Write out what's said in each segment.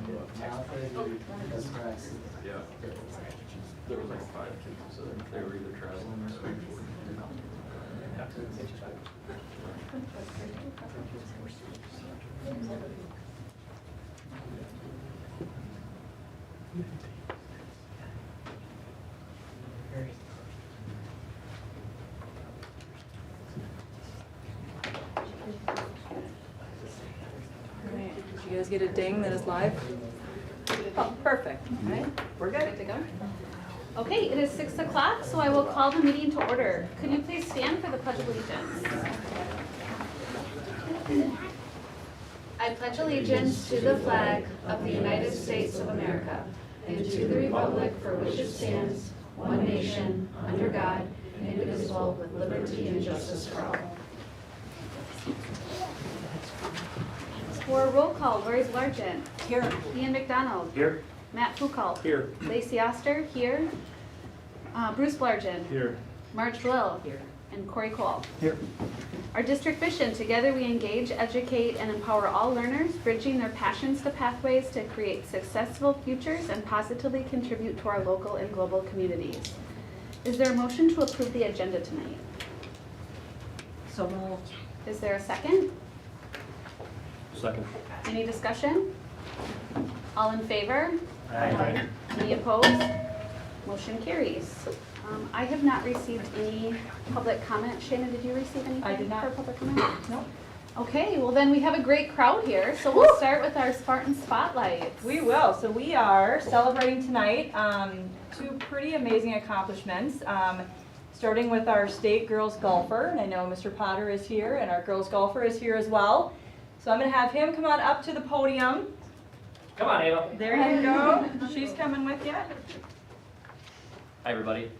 Yeah. There was like 5 kids, so they were either traveling or swimming. Alright, did you guys get a ding that is live? Oh, perfect. Alright, we're good to go. Okay, it is 6 o'clock, so I will call the meeting to order. Could you please stand for the Pledge of Allegiance? I pledge allegiance to the flag of the United States of America and to the republic for which it stands, one nation, under God, indivisible, with liberty and justice for all. For a roll call, Lori Largent. Here. Ian McDonald. Here. Matt Foucault. Here. Lacey Oster, here. Bruce Blargen. Here. Marge Blill. Here. And Corey Cole. Here. Our district mission: together we engage, educate, and empower all learners, bridging their passions to pathways to create successful futures and positively contribute to our local and global communities. Is there a motion to approve the agenda tonight? So moved. Is there a second? Second. Any discussion? All in favor? Aye. Any opposed? Motion carries. I have not received any public comment. Shannon, did you receive anything I did not. for public comment? Nope. Okay, well then we have a great crowd here, so we'll start with our Spartan Spotlights. We will. So we are celebrating tonight 2 pretty amazing accomplishments. Starting with our state girls golfer, and I know Mr. Potter is here, and our girls golfer is here as well. So I'm going to have him come on up to the podium. Come on, Ava. There you go. She's coming with you. Hi, everybody.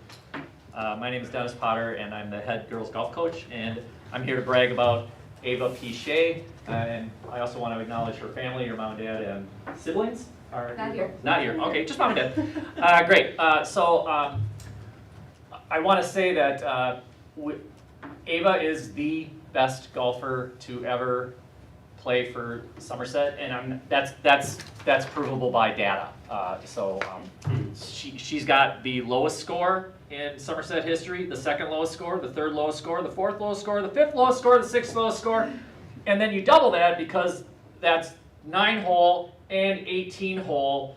My name is Dennis Potter, and I'm the head girls golf coach, and I'm here to brag about Ava P. Shea, and I also want to acknowledge her family, her mom and dad, and siblings. Not here. Not here. Okay, just mom and dad. Great. So I want to say that Ava is the best golfer to ever play for Somerset, and that's provable by data. She's got the lowest score in Somerset history, the second lowest score, the third lowest score, the fourth lowest score, the fifth lowest score, the sixth lowest score, and then you double that because that's 9-hole and 18-hole.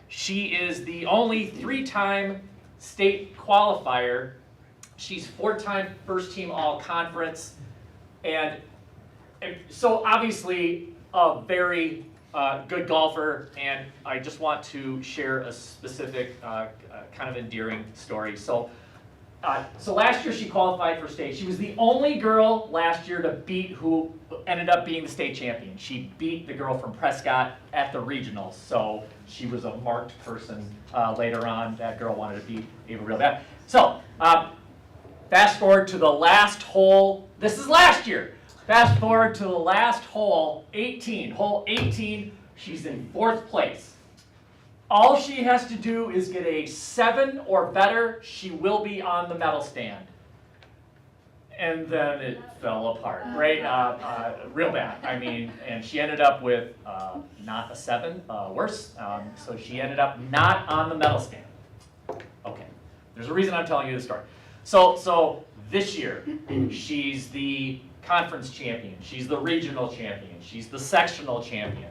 She is the only 3-time state qualifier. She's 4-time first-team all-conference, and so obviously a very good golfer, and I just want to share a specific kind of endearing story. So last year she qualified for state. She was the only girl last year to beat who ended up being the state champion. She beat the girl from Prescott at the regionals, so she was a marked person later on. That girl wanted to beat Ava real bad. So fast forward to the last hole. This is last year. Fast forward to the last hole, 18. Hole 18, she's in 4th place. All she has to do is get a 7 or better. She will be on the medal stand. And then it fell apart, right? Real bad. I mean, and she ended up with not a 7, worse. So she ended up not on the medal stand. Okay, there's a reason I'm telling you this story. So this year, she's the conference champion, she's the regional champion, she's the sectional champion,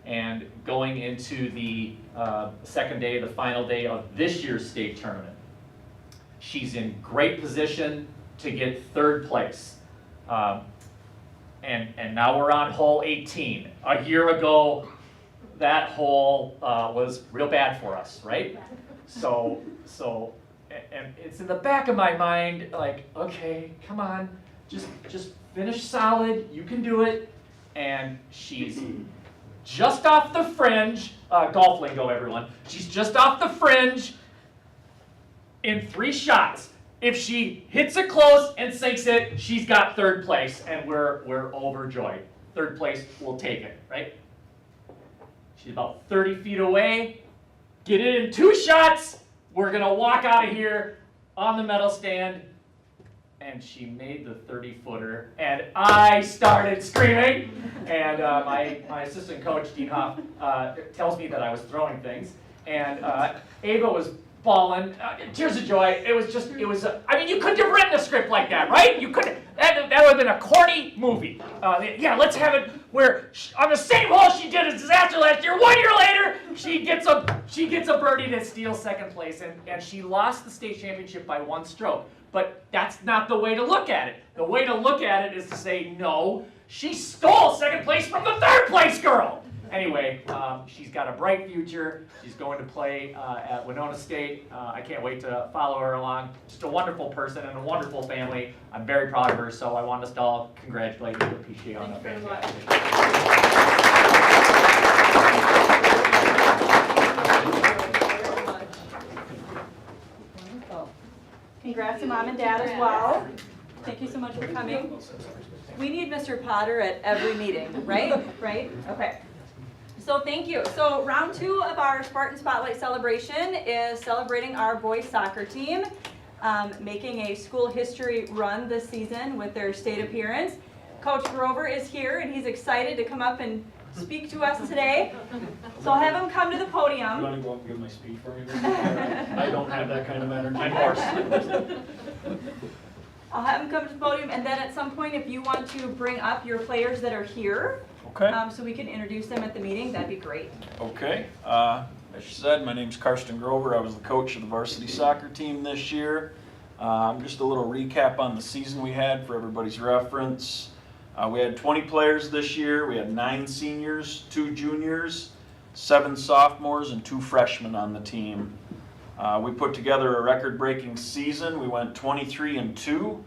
and going into the second day, the final day of this year's state tournament, she's in great position to get 3rd place. And now we're on hole 18. A year ago, that hole was real bad for us, right? So, and it's in the back of my mind, like, okay, come on, just finish solid, you can do it. And she's just off the fringe, golf lingo everyone, she's just off the fringe in 3 shots. If she hits it close and sinks it, she's got 3rd place, and we're overjoyed. 3rd place, we'll take it, right? She's about 30 feet away, get it in 2 shots, we're gonna walk out of here on the medal stand. and she made the 30-footer, and I started screaming. And my assistant coach, Dean Hoff, tells me that I was throwing things, and Ava was bawling, tears of joy. It was. I mean, you couldn't have written a script like that, right? You couldn't. That would have been a corny movie. Yeah, let's have it where on the same hole she did a disaster last year. 1 year later, she gets a birdie to steal second place, and she lost the state championship by 1 stroke. But that's not the way to look at it. The way to look at it is to say, no, she stole second place from the 3rd place girl. Anyway, she's got a bright future. She's going to play at Winona State. I can't wait to follow her along. Just a wonderful person and a wonderful family. I'm very proud of her, so I want us to all congratulate her and appreciate on a fantastic. Wonderful. Congrats to Mom and Dad as well. Thank you so much for coming. We need Mr. Potter at every meeting, right? Right? Okay. So thank you. So round 2 of our Spartan Spotlight celebration is celebrating our boys soccer team, making a school history run this season with their state appearance. Coach Grover is here and he's excited to come up and speak to us today. So I'll have him come to the podium. You want to go up and give my speech for me? I don't have that kind of energy. My horse. I'll have him come to the podium, and then at some point, if you want to bring up your players that are here, Okay. so we can introduce them at the meeting, that'd be great. Okay. As you said, my name's Karsten Grover. I was the coach of the varsity soccer team this year. Just a little recap on the season we had for everybody's reference. We had 20 players this year. We had 9 seniors, 2 juniors, 7 sophomores, and 2 freshmen on the team. We put together a record-breaking season. We went 23-2,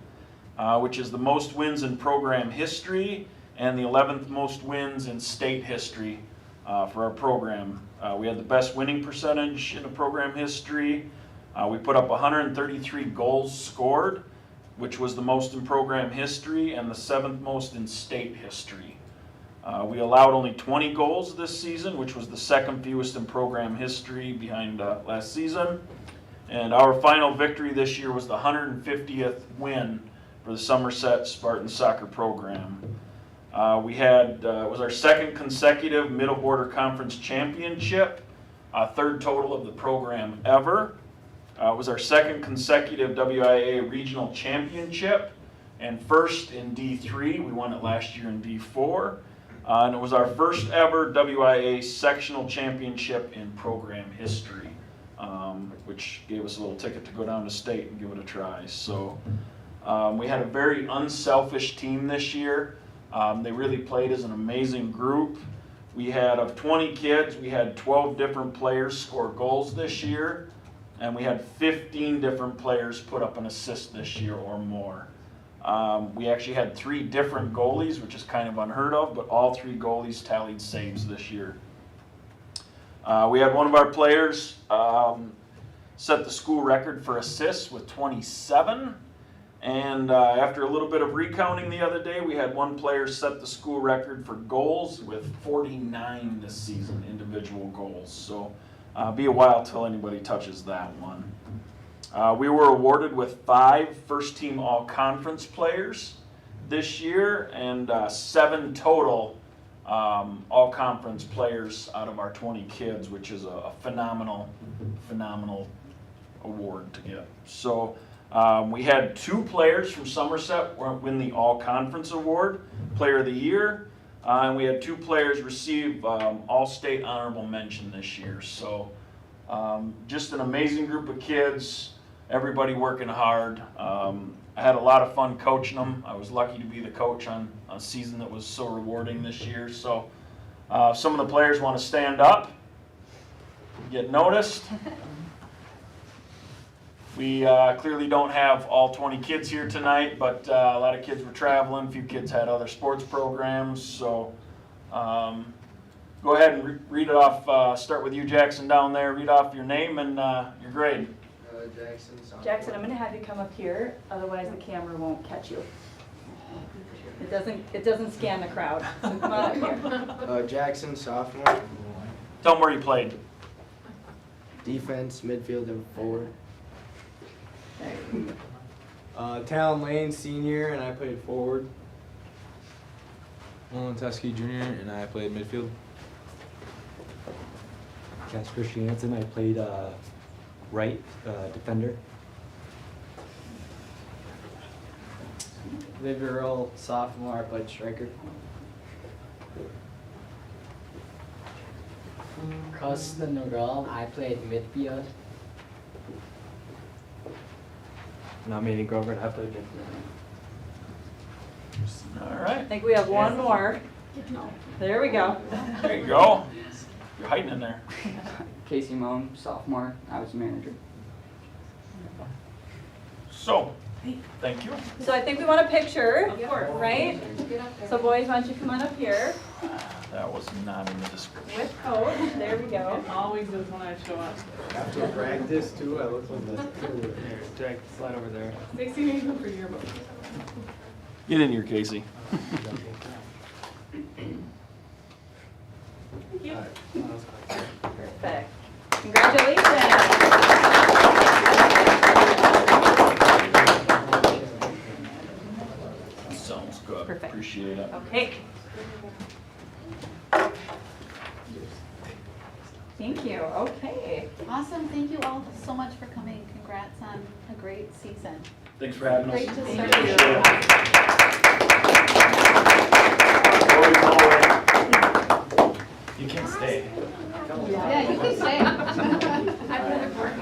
which is the most wins in program history and the 11th most wins in state history for our program. We had the best winning percentage in the program history. We put up 133 goals scored, which was the most in program history and the 7th most in state history. We allowed only 20 goals this season, which was the 2nd fewest in program history behind last season. And our final victory this year was the 150th win for the Somerset Spartan soccer program. We had, it was our 2nd consecutive Middle Border Conference championship, 3rd total of the program ever. It was our 2nd consecutive WIA regional championship and 1st in D3. We won it last year in D4. And it was our first ever WIA sectional championship in program history, which gave us a little ticket to go down to state and give it a try. So we had a very unselfish team this year. They really played as an amazing group. We had, of 20 kids, we had 12 different players score goals this year, and we had 15 different players put up an assist this year or more. We actually had 3 different goalies, which is kind of unheard of, but all 3 goalies tallied saves this year. We had one of our players set the school record for assists with 27. And after a little bit of recounting the other day, we had one player set the school record for goals with 49 this season, individual goals. So be a while till anybody touches that one. We were awarded with 5 first-team all-conference players this year and 7 total all-conference players out of our 20 kids, which is a phenomenal award to get. So we had 2 players from Somerset win the all-conference award, Player of the Year, and we had 2 players receive all-state honorable mention this year. So just an amazing group of kids. Everybody working hard. I had a lot of fun coaching them. I was lucky to be the coach on a season that was so rewarding this year. So some of the players want to stand up, get noticed. We clearly don't have all 20 kids here tonight, but a lot of kids were traveling. A few kids had other sports programs. So go ahead and read it off. Start with you, Jackson, down there. Read off your name and your grade. Jackson, I'm going to have you come up here, otherwise the camera won't catch you. It doesn't scan the crowd. So come on up here. Jackson, sophomore. Tell them where you played. Defense, midfield, and forward. Talon Lane, senior, and I played forward. Nolan Teskey Jr. and I played midfield. Jasper Jansen, I played right defender. Viv Earl, sophomore, I played striker. Costin Nogal, I played midfield. Not Manny Grover, and I played midfield. All I right, think we have one more. There we go. there you go. You're hiding in there. Casey Moan, sophomore, I was manager. So, thank you. So I think we want a picture, right? Get up there. So boys, why don't you come on up here That was not in the description. with coach. There we go. Always is when I show up. After practice too, I look like the Drag, slide over there. 16 years for yearbook. Get in here, Casey. Perfect. Congratulations. Sounds good. Perfect. Appreciate it. Okay. Thank you. Okay. Awesome, thank you all so much for coming. Congrats on a great season. Thanks for having us. Great to Thank serve you. You can stay. Yeah, you can stay. I'd rather park.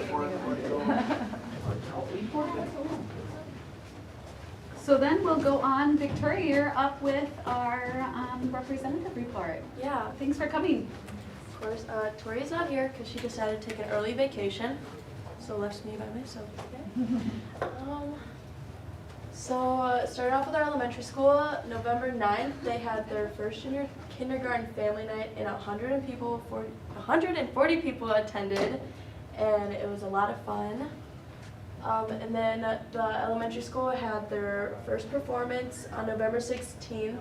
So then we'll go on, Victoria, you're up with our representative report. Yeah, Thanks for coming. of course. Tori's not here because she decided to take an early vacation, so left me by myself today. Starting off with our elementary school, November 9th, they had their first junior kindergarten family night, and 140 people attended, and it was a lot of fun. And then the elementary school had their first performance on November 16th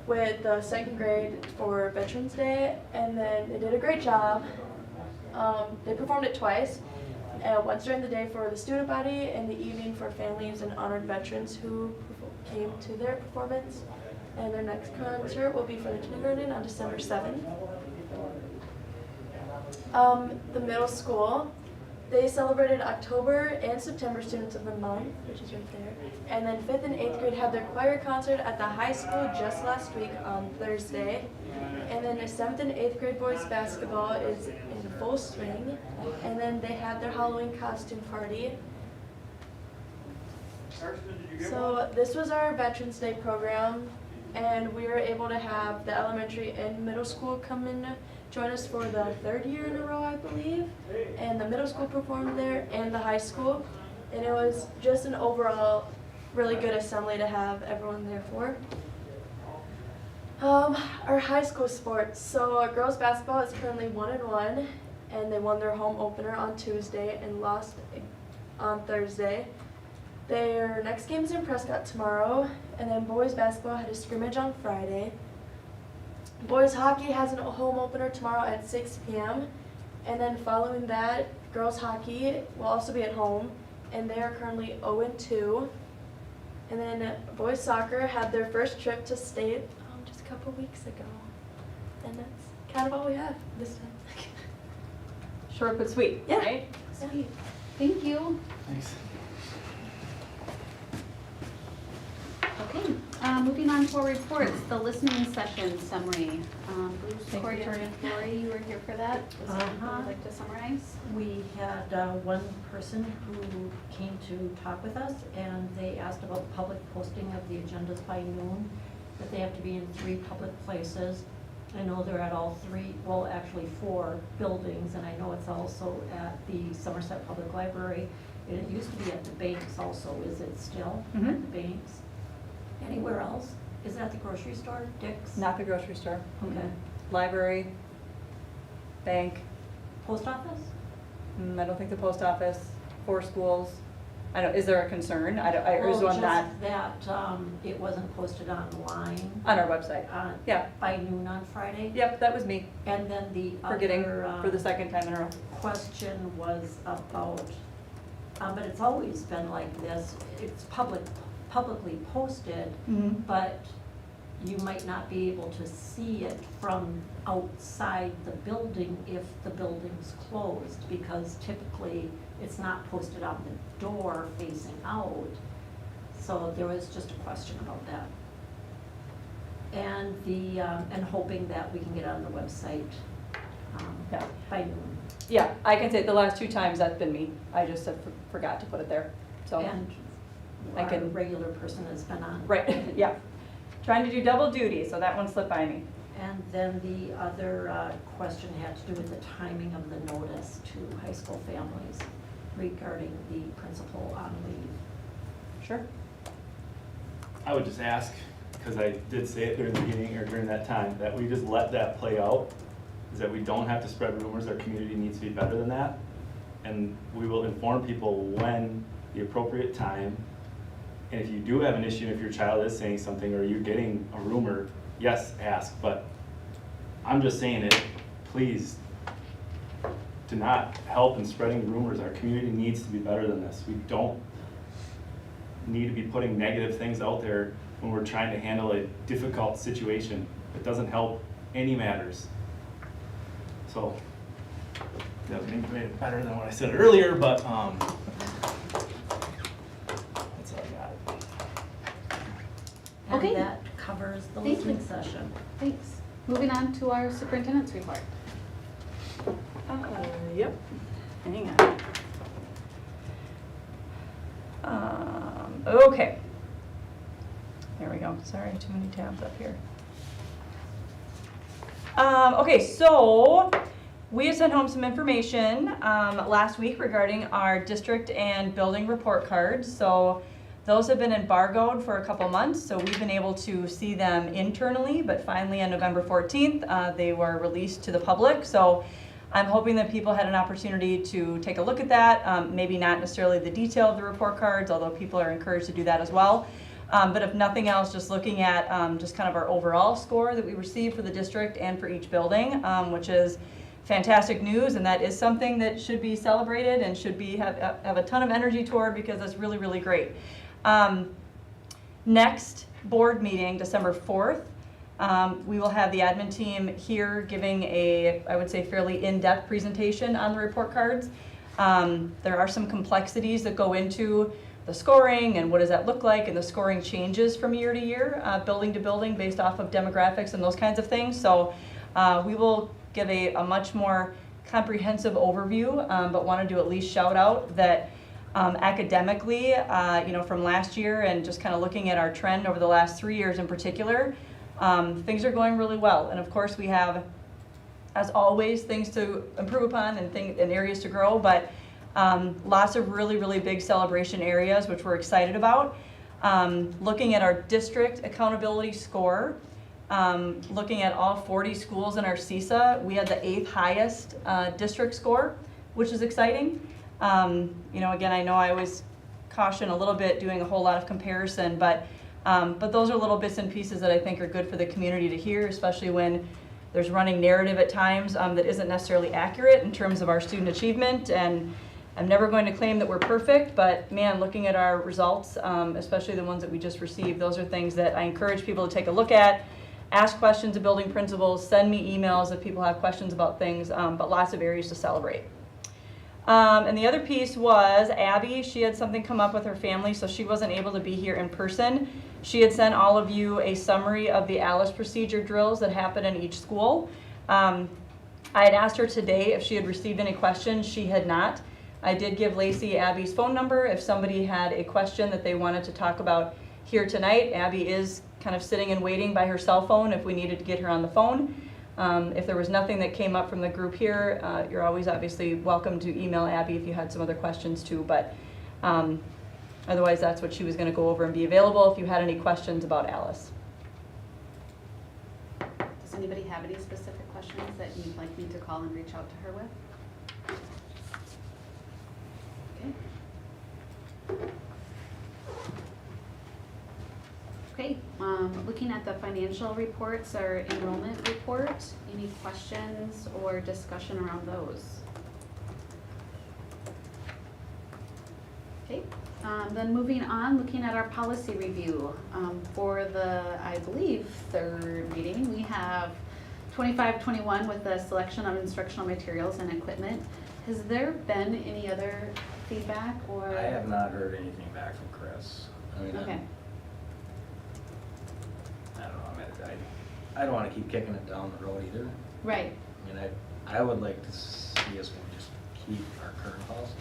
with the second grade for Veterans Day, and then they did a great job. They performed it twice, once during the day for the student body and the evening for families and honored veterans who came to their performance. And their next concert will be for the kindergarten on December 7th. The middle school, they celebrated October and September students of the month, which is right there. And then 5th and 8th grade had their choir concert at the high school just last week on Thursday. And then the 7th and 8th grade boys basketball is in full swing. And then they had their Halloween costume party. So this was our Veterans Day program, and we were able to have the elementary and middle school come in join us for the 3rd year in a row, I believe. And the middle school performed there and the high school. And it was just an overall really good assembly to have everyone there for. Our high school sports. So girls basketball is currently 1-1, and they won their home opener on Tuesday and lost on Thursday. Their next game is in Prescott tomorrow, and then boys basketball had a scrimmage on Friday. Boys hockey has a home opener tomorrow at 6 p.m. And then following that, girls hockey will also be at home, and they are currently 0-2. And then boys soccer had their first trip to state just a couple weeks ago. And that's kind of all we have this time. Short but sweet, Yeah. right? Sweet. Thank you. Thanks. Okay, moving on to our reports, the listening session summary. Bruce, Thank you, Corey, Victoria. and Lori, you were here for that. Is there anything you'd like to summarize? We had one person who came to talk with us, and they asked about the public posting of the agendas by noon, that they have to be in 3 public places. I know they're at all 3, well, actually 4 buildings, and I know it's also at the Somerset Public Library. And it used to be at the banks also. Is it still at the banks? Anywhere else? Is it at the grocery store, Dick's? Not the grocery store. Okay. Library, bank. Post office? I don't think the post office, 4 schools. I don't, is there a concern? Or is one not Just that it wasn't posted online. on our website? Yeah. By noon on Friday. Yep, that was me, And then the forgetting other for the second time in a row. question was about but it's always been like this. It's publicly posted, but you might not be able to see it from outside the building if the building's closed, because typically it's not posted on the door facing out. So there was just a question about that. And and hoping that we can get on the website Yeah. by noon. Yeah, I can say the last 2 times that's been me. I just have forgot to put it there. So, And I our can- regular person has been on. right, yeah. Trying to do double duty, so that one slipped by me. And then the other question had to do with the timing of the notice to high school families regarding the principal on leave. Sure. I would just ask, because I did say it during the meeting or during that time, that we just let that play out, is that we don't have to spread rumors. Our community needs to be better than that. And we will inform people when the appropriate time. And if you do have an issue, if your child is saying something or you're getting a rumor, yes, ask. But I'm just saying it, please do not help in spreading rumors. Our community needs to be better than this. We don't need to be putting negative things out there when we're trying to handle a difficult situation. It doesn't help any matters. So that maybe made it better than what I said earlier, but that's all I got. Okay. And that covers the Thank listening you. session. Thanks. Moving on to our superintendent's report. Yep. Hang on. Okay. There we go. Sorry, too many tabs up here. Okay, so we had sent home some information last week regarding our district and building report cards. So those have been embargoed for a couple months, so we've been able to see them internally, but finally on November 14th, they were released to the public. So I'm hoping that people had an opportunity to take a look at that. Maybe not necessarily the detail of the report cards, although people are encouraged to do that as well. But if nothing else, just looking at just kind of our overall score that we received for the district and for each building, which is fantastic news, and that is something that should be celebrated and should be have a ton of energy toward, because that's really, really great. Next board meeting, December 4th, we will have the admin team here giving a, I would say, fairly in-depth presentation on the report cards. There are some complexities that go into the scoring and what does that look like, and the scoring changes from year to year, building to building, based off of demographics and those kinds of things. So we will give a much more comprehensive overview, but wanted to at least shout out that academically, from last year and just kind of looking at our trend over the last 3 years in particular, things are going really well. And of course we have, as always, things to improve upon and areas to grow, but lots of really, really big celebration areas, which we're excited about. Looking at our district accountability score, looking at all 40 schools in our CISA, we had the 8th highest district score, which is exciting. Again, I know I always caution a little bit doing a whole lot of comparison, but those are little bits and pieces that I think are good for the community to hear, especially when there's running narrative at times that isn't necessarily accurate in terms of our student achievement. And I'm never going to claim that we're perfect, but man, looking at our results, especially the ones that we just received, those are things that I encourage people to take a look at, ask questions of building principals, send me emails if people have questions about things, but lots of areas to celebrate. And the other piece was Abby. She had something come up with her family, so she wasn't able to be here in person. She had sent all of you a summary of the ALICE procedure drills that happen in each school. I had asked her today if she had received any questions. She had not. I did give Lacey Abby's phone number if somebody had a question that they wanted to talk about here tonight. Abby is kind of sitting and waiting by her cell phone if we needed to get her on the phone. If there was nothing that came up from the group here, you're always obviously welcome to email Abby if you had some other questions too, but otherwise that's what she was going to go over and be available if you had any questions about ALICE. Does anybody have any specific questions that you'd like me to call and reach out to her with? Okay, looking at the financial reports or enrollment report, any questions or discussion around those? Okay, then moving on, looking at our policy review. For the, I believe, third meeting, we have 25-21 with the selection of instructional materials and equipment. Has there been any other feedback or? I have not heard anything back from Chris. I mean, Okay, I don't know, I don't wanna keep kicking it down the road either. right. I mean, I would like to see us just keep our current policy.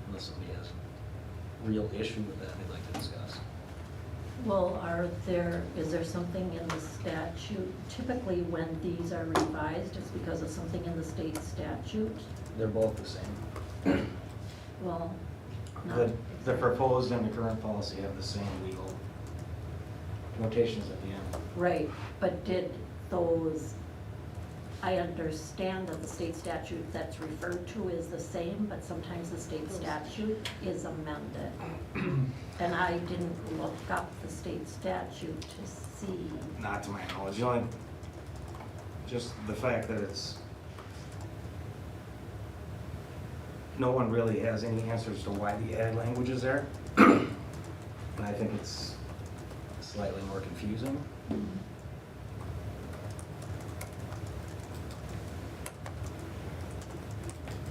Unless somebody has a real issue with that they'd like to discuss. Well, is there something in the statute, typically when these are revised, it's because of something in the state statute? They're both the same. Well, not The exactly. proposed and the current policy have the same legal notations at the end. Right, but did those, I understand that the state statute that's referred to is the same, but sometimes the state statute is amended. And I didn't look up the state statute to see. Not to my knowledge, the only, just the fact that it's, no one really has any answers to why the added language is there. And I think it's slightly more confusing.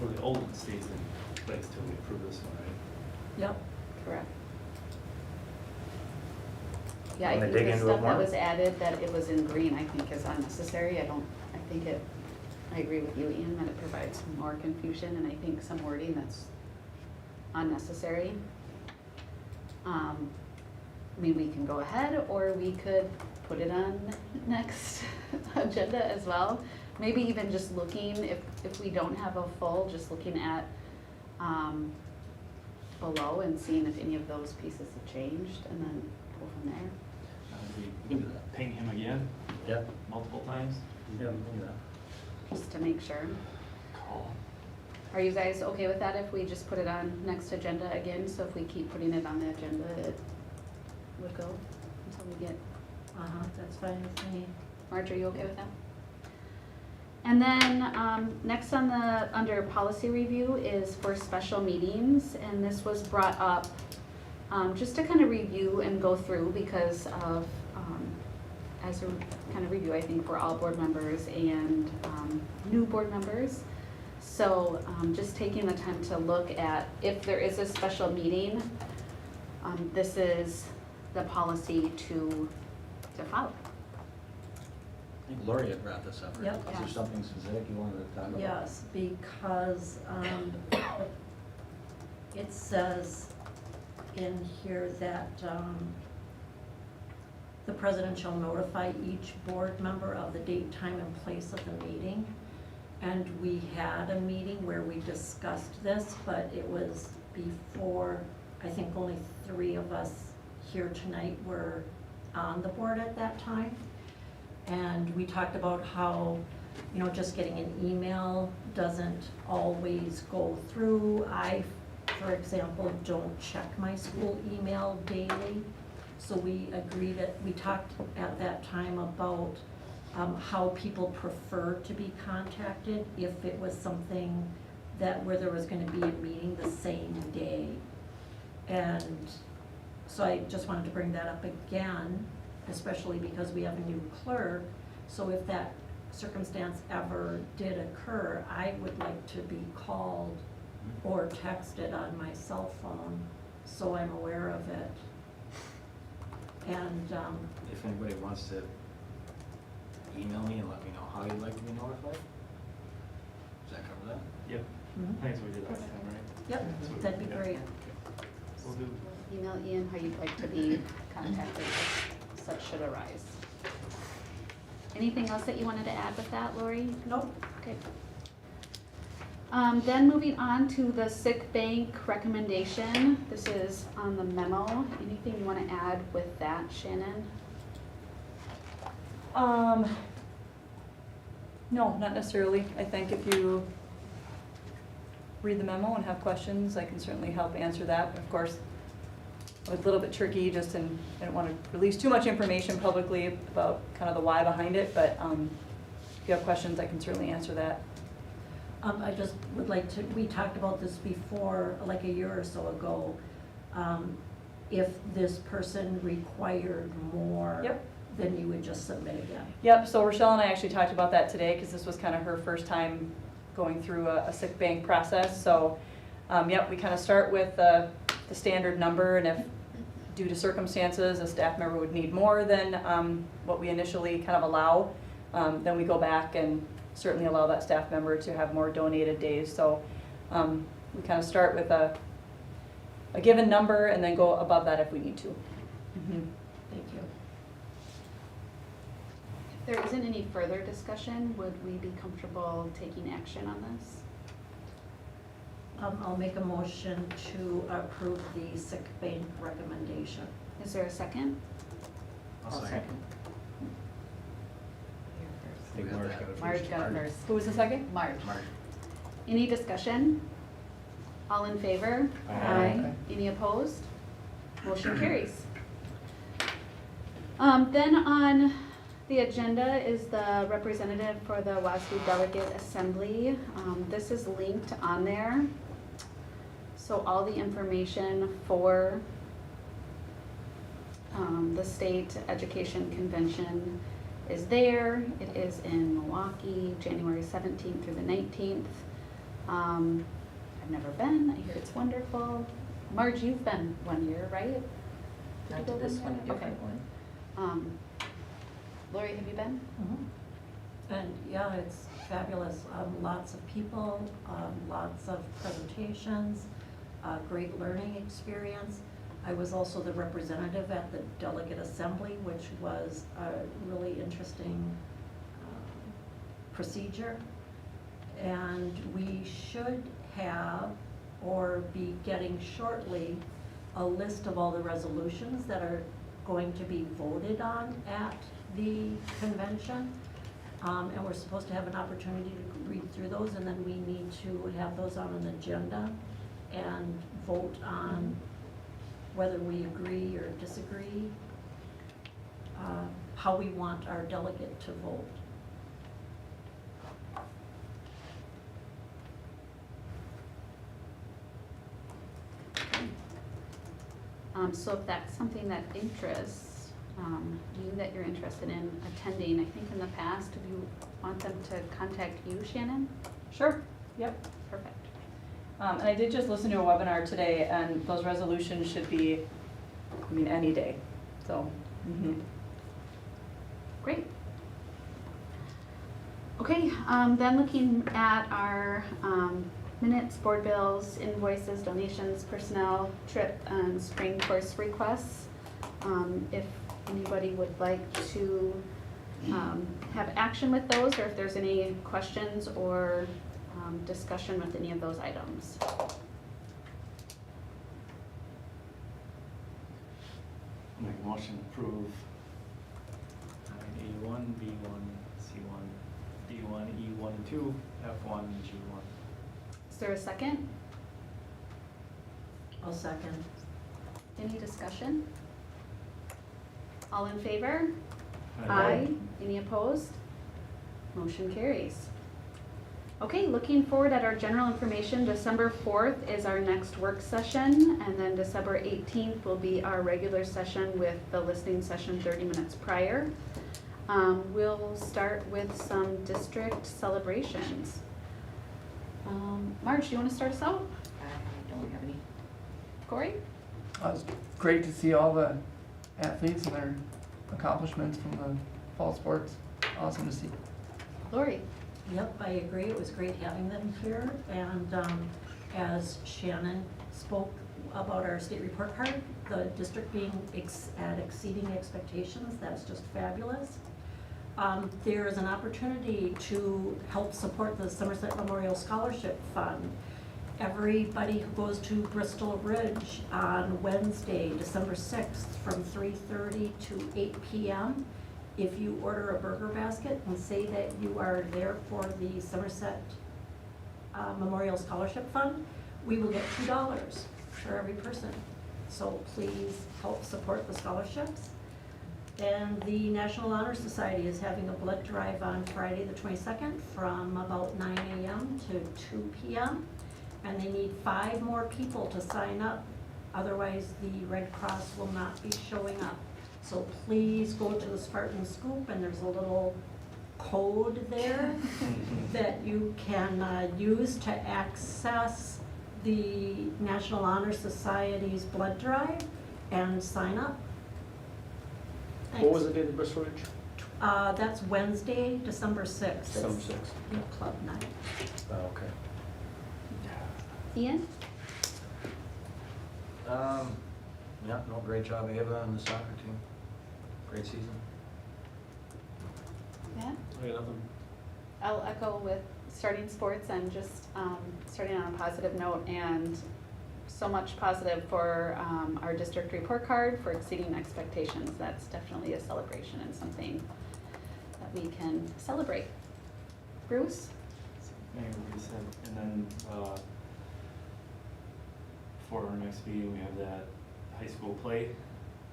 Well, the old one stays in place till we approve this one, right? Yep. Correct. Yeah, I Wanna think dig the into it stuff that more? was added, that it was in green, I think is unnecessary. I think it, I agree with you, Ian, that it provides more confusion, and I think some wording that's unnecessary. I mean, we can go ahead, or we could put it on next agenda as well. Maybe even just looking, if we don't have a full, just looking at, below and seeing if any of those pieces have changed, and then go from there. We can do that. Ping him again Yep. multiple times. Yeah, we can do that. Just to make sure. Call. Are you guys okay with that if we just put it on next agenda again? So if we keep putting it on the agenda, it would go until we get, That's fine with me. Marge, are you okay with that? And then, next on the, under policy review is for special meetings, and this was brought up, just to kind of review and go through because of, as a kind of review, I think, for all board members and, new board members. So, just taking the time to look at if there is a special meeting, this is the policy to follow. I think Lori had brought this up. Right? Yep. Is there something specific you wanted to talk about? Yes, because it says in here that the president shall notify each board member of the date, time, and place of the meeting. And we had a meeting where we discussed this, but it was before, I think only 3 of us here tonight were on the board at that time. And we talked about how, you know, just getting an email doesn't always go through. I, for example, don't check my school email daily. So we agreed that, we talked at that time about how people prefer to be contacted if it was something that, where there was gonna be a meeting the same day. And so I just wanted to bring that up again, especially because we have a new clerk. So if that circumstance ever did occur, I would like to be called or texted on my cell phone, so I'm aware of it. And, If anybody wants to email me and let me know how you'd like to be notified? Does that cover that? Yep. Mhm. I think that's what we did last time, right? Yep, That's what we that'd be did. great. We'll do. Email Ian how you'd like to be contacted if such should arise. Anything else that you wanted to add with that, Lori? Nope. Okay. Then moving on to the sick bank recommendation. This is on the memo. Anything you want to add with that, Shannon? No, not necessarily. I think if you read the memo and have questions, I can certainly help answer that. But of course, it was a little bit tricky just in, I don't want to release too much information publicly about kind of the why behind it, but if you have questions, I can certainly answer that. I just would like to, we talked about this before, like a year or so ago. If this person required more, Yep. then you would just submit again. Yep, so Rochelle and I actually talked about that today, because this was kind of her first time going through a sick bank process. So, yep, we kind of start with the standard number, and if due to circumstances, a staff member would need more than what we initially kind of allow, then we go back and certainly allow that staff member to have more donated days. So we kind of start with a given number and then go above that if we need to. Thank you. If there isn't any further discussion, would we be comfortable taking action on this? I'll make a motion to approve the sick bank recommendation. Is there a second? I'll second. I think Marge got it first. Marge got it first. Who was the second? Marge. Any discussion? All in favor? Aye. Any opposed? Motion carries. Then on the agenda is the representative for the WASU Delegate Assembly. This is linked on there. So all the information for the State Education Convention is there. It is in Milwaukee, January 17th through the 19th. I've never been. I hear it's wonderful. Marge, you've been 1 year, right? Did you Not go to this one one, year? different Okay. one. Lori, have you been? And yeah, it's fabulous. Lots of people, lots of presentations, great learning experience. I was also the representative at the Delegate Assembly, which was a really interesting procedure. And we should have, or be getting shortly, a list of all the resolutions that are going to be voted on at the convention. And we're supposed to have an opportunity to read through those, and then we need to have those on an agenda and vote on whether we agree or disagree, how we want our delegate to vote. So if that's something that interests you, that you're interested in attending, I think in the past, do you want them to contact you, Shannon? Sure, yep. Perfect. And I did just listen to a webinar today, and those resolutions should be, I mean, any day, so. Great. Okay, then looking at our minutes, board bills, invoices, donations, personnel, trip, and spring course requests. If anybody would like to have action with those, or if there's any questions or discussion with any of those items. Make a motion to approve A1, B1, C1, D1, E1 and 2, F1, and G1. Is there a second? I'll second. Any discussion? All in favor? Aye. Any opposed? Motion carries. Okay, looking forward at our general information, December 4th is our next work session, and then December 18th will be our regular session with the listening session 30 minutes prior. We'll start with some district celebrations. Marge, do you want to start us out? I don't have any. Corey? It's great to see all the athletes and their accomplishments from the fall sports. Awesome to see. Lori? Yep, I agree. It was great having them here. And as Shannon spoke about our state report card, the district being at exceeding expectations, that's just fabulous. There is an opportunity to help support the Somerset Memorial Scholarship Fund. Everybody who goes to Bristol Ridge on Wednesday, December 6th, from 3:30 to 8 p.m., if you order a burger basket and say that you are there for the Somerset Memorial Scholarship Fund, we will get $2 for every person. So please help support the scholarships. And the National Honor Society is having a blood drive on Friday, the 22nd, from about 9 a.m. to 2 p.m. And they need 5 more people to sign up. Otherwise, the Red Cross will not be showing up. So please go to the Spartan Scoop, and there's a little code there that you can use to access the National Honor Society's blood drive and sign up. What was the date of Bristol Ridge? That's Wednesday, December 6th. December It's 6th. the club night. Oh, okay. Ian? Yeah, no, great job, Ava, and the soccer team. Great season. Matt? I got nothing. I'll echo with starting sports and just starting on a positive note, and so much positive for our district report card for exceeding expectations. That's definitely a celebration and something that we can celebrate. Bruce? Maybe we said, and then, for our next meeting, we have that high school play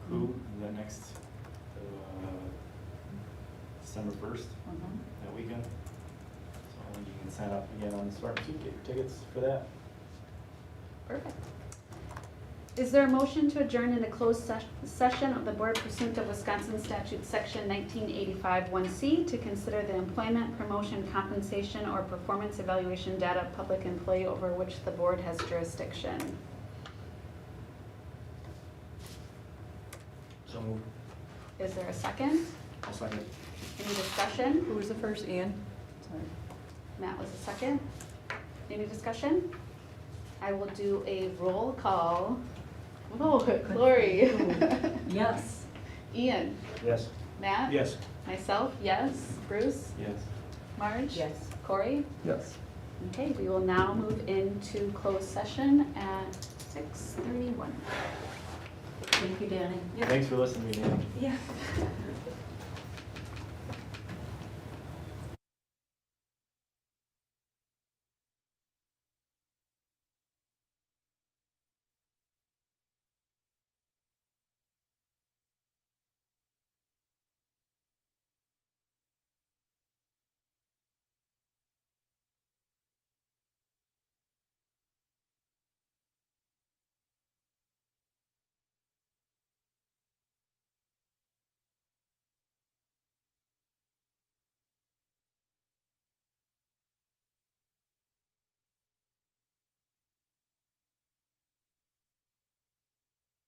coup, that next, December 1st, that weekend. So I think you can sign up again on the Spartan Soup, get your tickets for that. Perfect. Is there a motion to adjourn in a closed session of the board pursuant to Wisconsin statute section 1985 1C to consider the employment, promotion, compensation, or performance evaluation data of public employee over which the board has jurisdiction? So moved. Is there a second? I'll second. Any discussion? Who was the first, Ian? Sorry. Matt was the second. Any discussion? I will do a roll call. Oh, Lori. Yes. Ian. Yes. Matt. Yes. Myself, yes. Bruce. Yes. Marge. Yes. Corey. Yes. Okay, we will now move into closed session at 6:31. Thank you, Danny. Thanks for listening to me, Dan. Yeah.